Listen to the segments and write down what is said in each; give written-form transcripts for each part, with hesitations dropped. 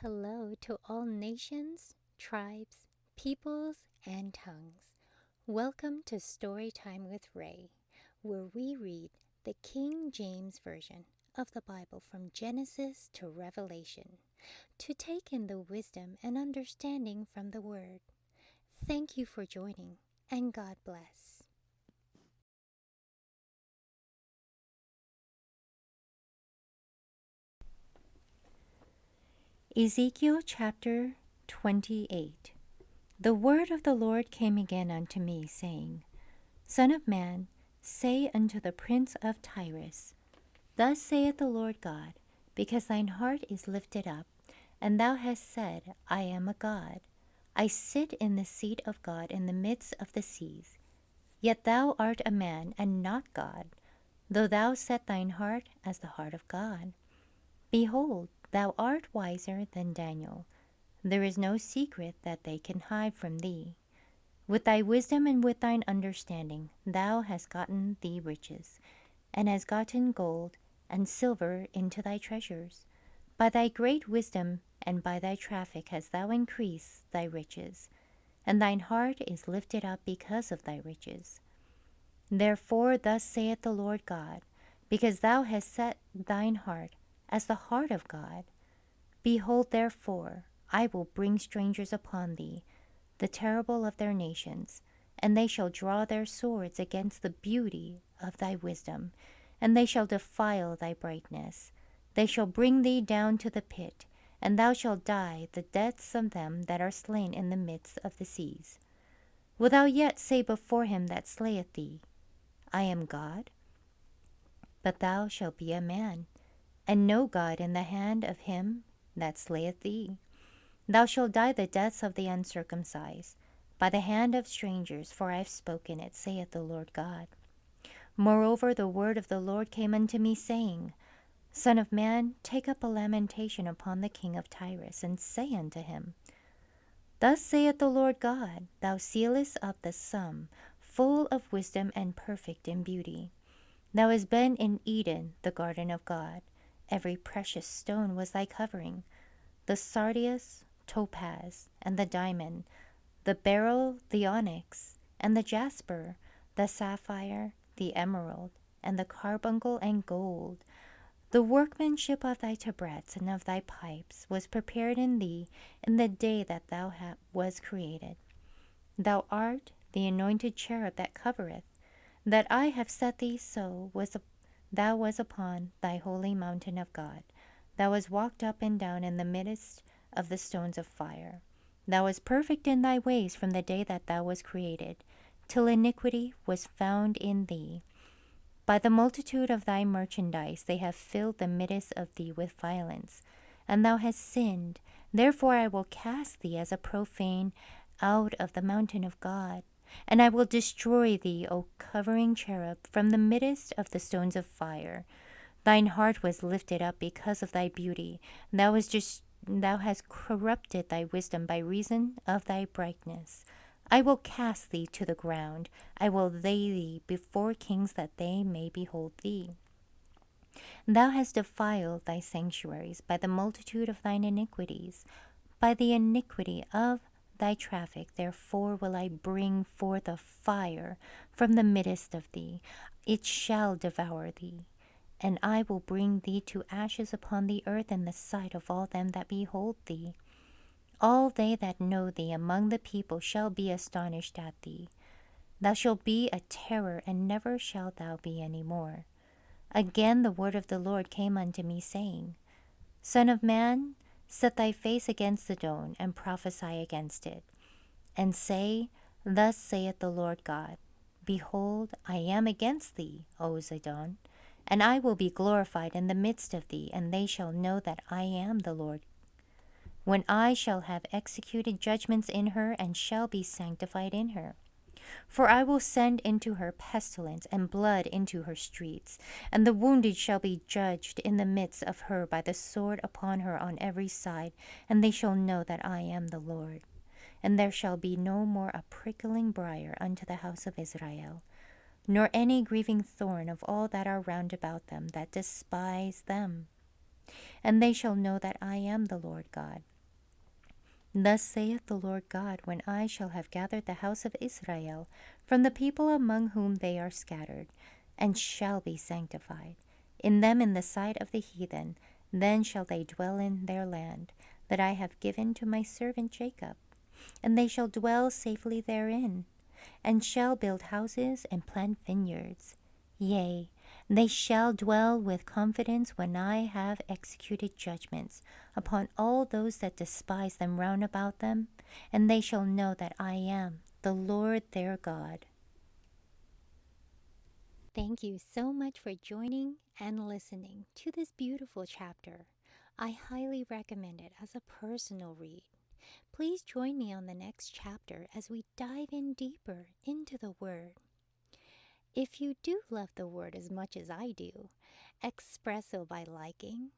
Hello to all nations, tribes, peoples, and tongues. Welcome to Storytime with Rae, where we read the King James Version of the Bible from Genesis to Revelation to take in the wisdom and understanding from the Word. Thank you for joining, and God bless. Ezekiel chapter 28. The word of the Lord came again unto me, saying, Son of man, say unto the prince of Tyrus, Thus saith the Lord God, because thine heart is lifted up, and thou hast said, I am a god. I sit in the seat of God in the midst of the seas. Yet thou art a man, and not God, though thou set thine heart as the heart of God. Behold, thou art wiser than Daniel. There is no secret that they can hide from thee. With thy wisdom and with thine understanding thou hast gotten thee riches, and hast gotten gold and silver into thy treasures. By thy great wisdom and by thy traffic hast thou increased thy riches, and thine heart is lifted up because of thy riches. Therefore thus saith the Lord God, because thou hast set thine heart as the heart of God, behold, therefore, I will bring strangers upon thee, the terrible of their nations, and they shall draw their swords against the beauty of thy wisdom, and they shall defile thy brightness. They shall bring thee down to the pit, and thou shalt die the deaths of them that are slain in the midst of the seas. Wilt thou yet say before him that slayeth thee, I am God? But thou shalt be a man, and no God in the hand of him that slayeth thee. Thou shalt die the deaths of the uncircumcised, by the hand of strangers, for I have spoken it, saith the Lord God. Moreover, the word of the Lord came unto me, saying, Son of man, take up a lamentation upon the king of Tyrus, and say unto him, Thus saith the Lord God, Thou sealest up the sum, full of wisdom and perfect in beauty. Thou hast been in Eden, the garden of God. Every precious stone was thy covering, the sardius, topaz, and the diamond, the beryl, the onyx, and the jasper, the sapphire, the emerald, and the carbuncle and gold. The workmanship of thy tabrets and of thy pipes was prepared in thee in the day that thou was created. Thou art the anointed cherub that covereth, that I have set thee so thou was upon thy holy mountain of God. Thou hast walked up and down in the midst of the stones of fire. Thou wast perfect in thy ways from the day that thou was created, till iniquity was found in thee. By the multitude of thy merchandise they have filled the midst of thee with violence, and thou hast sinned. Therefore I will cast thee as a profane out of the mountain of God, and I will destroy thee, O covering cherub, from the midst of the stones of fire. Thine heart was lifted up because of thy beauty. Thou hast corrupted thy wisdom by reason of thy brightness. I will cast thee to the ground. I will lay thee before kings that they may behold thee. Thou hast defiled thy sanctuaries by the multitude of thine iniquities. By the iniquity of thy traffic, therefore will I bring forth a fire from the midst of thee. It shall devour thee. And I will bring thee to ashes upon the earth in the sight of all them that behold thee. All they that know thee among the people shall be astonished at thee. Thou shalt be a terror, and never shalt thou be any more. Again the word of the Lord came unto me, saying, Son of man, set thy face against Zidon, and prophesy against it, and say, Thus saith the Lord God, Behold, I am against thee, O Zidon, and I will be glorified in the midst of thee, and they shall know that I am the Lord. When I shall have executed judgments in her, and shall be sanctified in her. For I will send into her pestilence, and blood into her streets, and the wounded shall be judged in the midst of her by the sword upon her on every side, and they shall know that I am the Lord. And there shall be no more a prickling briar unto the house of Israel, nor any grieving thorn of all that are round about them that despise them. and they shall know that I am the Lord God. Thus saith the Lord God, when I shall have gathered the house of Israel from the people among whom they are scattered, and shall be sanctified in them in the sight of the heathen, then shall they dwell in their land, that I have given to my servant Jacob, and they shall dwell safely therein, and shall build houses and plant vineyards. Yea, they shall dwell with confidence when I have executed judgments upon all those that despise them round about them, and they shall know that I am the Lord their God. Thank you so much for joining and listening to this beautiful chapter. I highly recommend it as a personal read. Please join me on the next chapter as we dive in deeper into the Word. If you do love the Word as much as I do, express so by liking,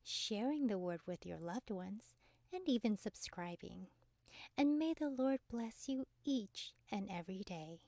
sharing the Word with your loved ones, and even subscribing. And may the Lord bless you each and every day.